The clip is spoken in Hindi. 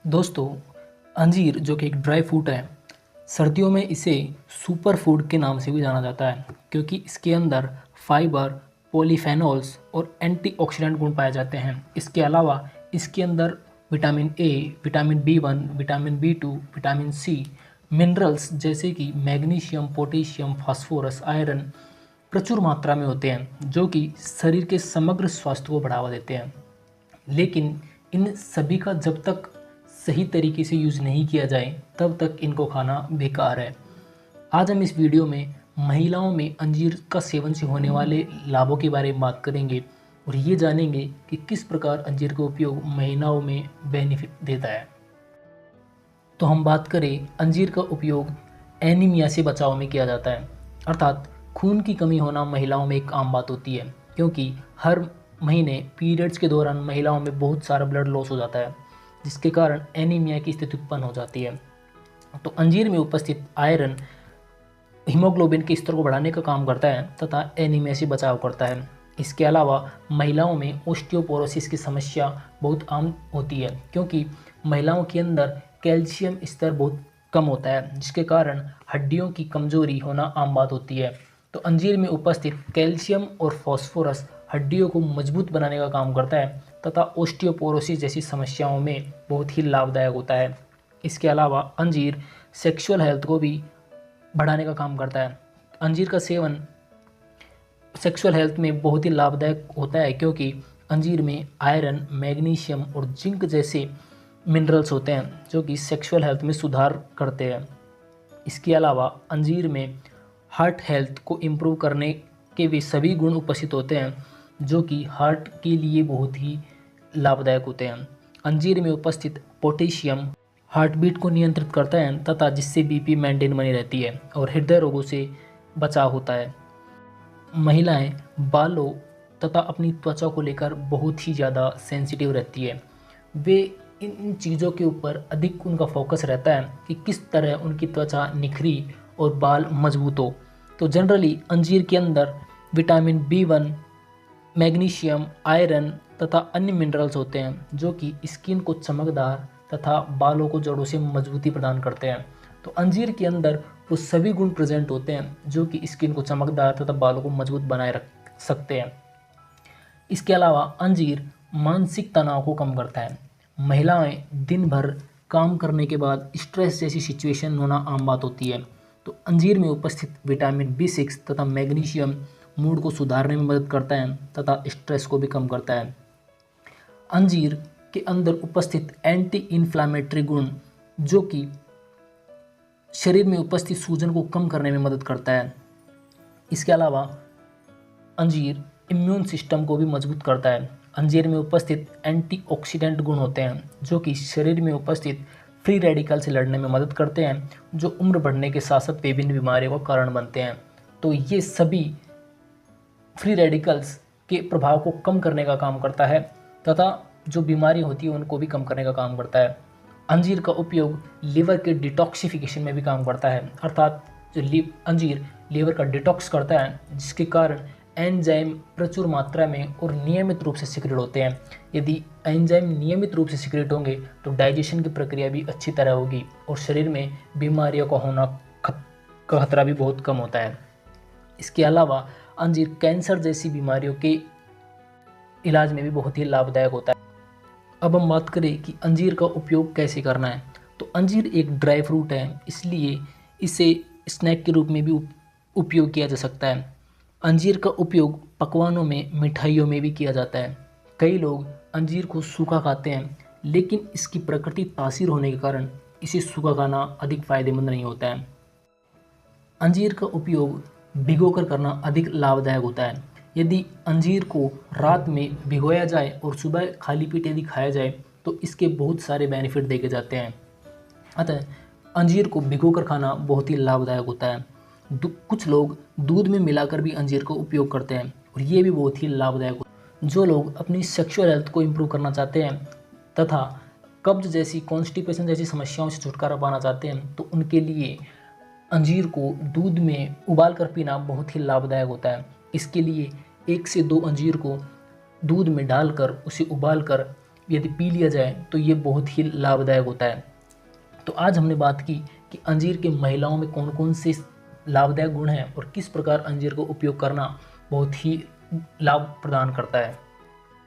दोस्तों, अंजीर जो कि एक ड्राई फ्रूट है, सर्दियों में इसे सुपर फूड के नाम से भी जाना जाता है क्योंकि इसके अंदर फाइबर, पॉलीफेनोल्स और एंटीऑक्सीडेंट गुण पाए जाते हैं। इसके अलावा इसके अंदर vitamin A, vitamin B 1, vitamin B 2, vitamin C, minerals जैसे कि मैग्नीशियम, पोटेशियम, फास्फोरस, आयरन प्रचुर मात्रा में होते हैं जो कि शरीर के समग्र स्वास्थ्य को बढ़ावा देते हैं। लेकिन इन सभी का जब तक सही तरीके से यूज़ नहीं किया जाए तब तक इनको खाना बेकार है। आज हम इस वीडियो में महिलाओं में अंजीर का सेवन से होने वाले लाभों के बारे में बात करेंगे और ये जानेंगे कि किस प्रकार अंजीर का उपयोग महिलाओं में बेनिफिट देता है। तो हम बात करें, अंजीर का उपयोग एनीमिया से बचाव में किया जाता है, अर्थात खून की कमी होना महिलाओं में एक आम बात होती है क्योंकि हर महीने पीरियड्स के दौरान महिलाओं में बहुत सारा ब्लड लॉस हो जाता है जिसके कारण एनीमिया की स्थिति उत्पन्न हो जाती है। तो अंजीर में उपस्थित आयरन हीमोग्लोबिन के स्तर को बढ़ाने का काम करता है तथा एनीमिया से बचाव करता है। इसके अलावा महिलाओं में ओस्टियोपोरोसिस की समस्या बहुत आम होती है क्योंकि महिलाओं के अंदर कैल्शियम स्तर बहुत कम होता है जिसके कारण हड्डियों की कमजोरी होना आम बात होती है। तो अंजीर में उपस्थित कैल्शियम और फास्फोरस हड्डियों को मजबूत बनाने का काम करता है तथा ओस्टियोपोरोसिस जैसी समस्याओं में बहुत ही लाभदायक होता है। इसके अलावा अंजीर सेक्सुअल हेल्थ को भी बढ़ाने का काम करता है। अंजीर का सेवन सेक्सुअल हेल्थ में बहुत ही लाभदायक होता है क्योंकि अंजीर में आयरन, मैग्नीशियम और जिंक जैसे मिनरल्स होते हैं जो कि सेक्सुअल हेल्थ में सुधार करते हैं। इसके अलावा अंजीर में हार्ट हेल्थ को इम्प्रूव करने के भी सभी गुण उपस्थित होते हैं जो कि हार्ट के लिए बहुत ही लाभदायक होते हैं। अंजीर में उपस्थित पोटेशियम हार्ट बीट को नियंत्रित करता है तथा जिससे बीपी मेंटेन बनी रहती है और हृदय रोगों से बचाव होता है। महिलाएं बालों तथा अपनी त्वचा को लेकर बहुत ही ज़्यादा सेंसिटिव रहती है। वे इन चीज़ों के ऊपर अधिक उनका फोकस रहता है कि किस तरह उनकी त्वचा निखरी और बाल मजबूत हो। तो जनरली अंजीर के अंदर विटामिन बी 1, मैग्नीशियम, आयरन तथा अन्य मिनरल्स होते हैं जो कि स्किन को चमकदार तथा बालों को जड़ों से मजबूती प्रदान करते हैं। तो अंजीर के अंदर वो सभी गुण प्रेजेंट होते हैं जो कि स्किन को चमकदार तथा बालों को मजबूत बनाए रख सकते हैं। इसके अलावा अंजीर मानसिक तनाव को कम करता है। महिलाएं दिन भर काम करने के बाद स्ट्रेस जैसी सिचुएशन होना आम बात होती है। तो अंजीर में उपस्थित विटामिन बी 6 तथा मैग्नीशियम मूड को सुधारने में मदद करता है तथा स्ट्रेस को भी कम करता है। अंजीर के अंदर उपस्थित एंटी इन्फ्लामेटरी गुण जो कि शरीर में उपस्थित सूजन को कम करने में मदद करता है। इसके अलावा अंजीर इम्यून सिस्टम को भी मजबूत करता है। अंजीर में उपस्थित एंटीऑक्सीडेंट गुण होते हैं जो कि शरीर में उपस्थित फ्री रेडिकल से लड़ने में मदद करते हैं जो उम्र बढ़ने के साथ साथ विभिन्न बीमारियों का कारण बनते हैं। तो ये सभी फ्री रेडिकल्स के प्रभाव को कम करने का काम करता है तथा जो बीमारी होती है उनको भी कम करने का काम करता है। अंजीर का उपयोग लीवर के डिटॉक्सिफिकेशन में भी काम करता है, अर्थात जो अंजीर लीवर का डिटॉक्स करता है जिसके कारण एंजाइम प्रचुर मात्रा में और नियमित रूप से सिक्रेट होते हैं। यदि एंजाइम नियमित रूप से सिक्रेट होंगे तो डाइजेशन की प्रक्रिया भी अच्छी तरह होगी और शरीर में बीमारियों का होना का खतरा भी बहुत कम होता है। इसके अलावा अंजीर कैंसर जैसी बीमारियों के इलाज में भी बहुत ही लाभदायक होता है। अब हम बात करें कि अंजीर का उपयोग कैसे करना है। तो अंजीर एक ड्राई फ्रूट है, इसलिए इसे स्नैक के रूप में भी उपयोग किया जा सकता है। अंजीर का उपयोग पकवानों में, मिठाइयों में भी किया जाता है। कई लोग अंजीर को सूखा खाते हैं लेकिन इसकी प्रकृति तासीर होने के कारण इसे सूखा खाना अधिक फायदेमंद नहीं होता है। अंजीर का उपयोग भिगोकर करना अधिक लाभदायक होता है। यदि अंजीर को रात में भिगोया जाए और सुबह खाली पेट यदि खाया जाए तो इसके बहुत सारे बेनिफिट देखे जाते हैं। अतः अंजीर को भिगोकर खाना बहुत ही लाभदायक होता है। कुछ लोग दूध में मिलाकर भी अंजीर का उपयोग करते हैं और ये भी बहुत ही लाभदायक होता है। जो लोग अपनी सेक्सुअल हेल्थ को इम्प्रूव करना चाहते हैं तथा कब्ज जैसी, कॉन्स्टिपेशन जैसी समस्याओं से छुटकारा पाना चाहते हैं तो उनके लिए अंजीर को दूध में उबाल कर पीना बहुत ही लाभदायक होता है। इसके लिए 1 से 2 अंजीर को दूध में डालकर उसे उबालकर यदि पी लिया जाए तो ये बहुत ही लाभदायक होता है। तो आज हमने बात की कि अंजीर के महिलाओं में कौन कौन से लाभदायक गुण हैं और किस प्रकार अंजीर को उपयोग करना बहुत ही लाभ प्रदान करता है।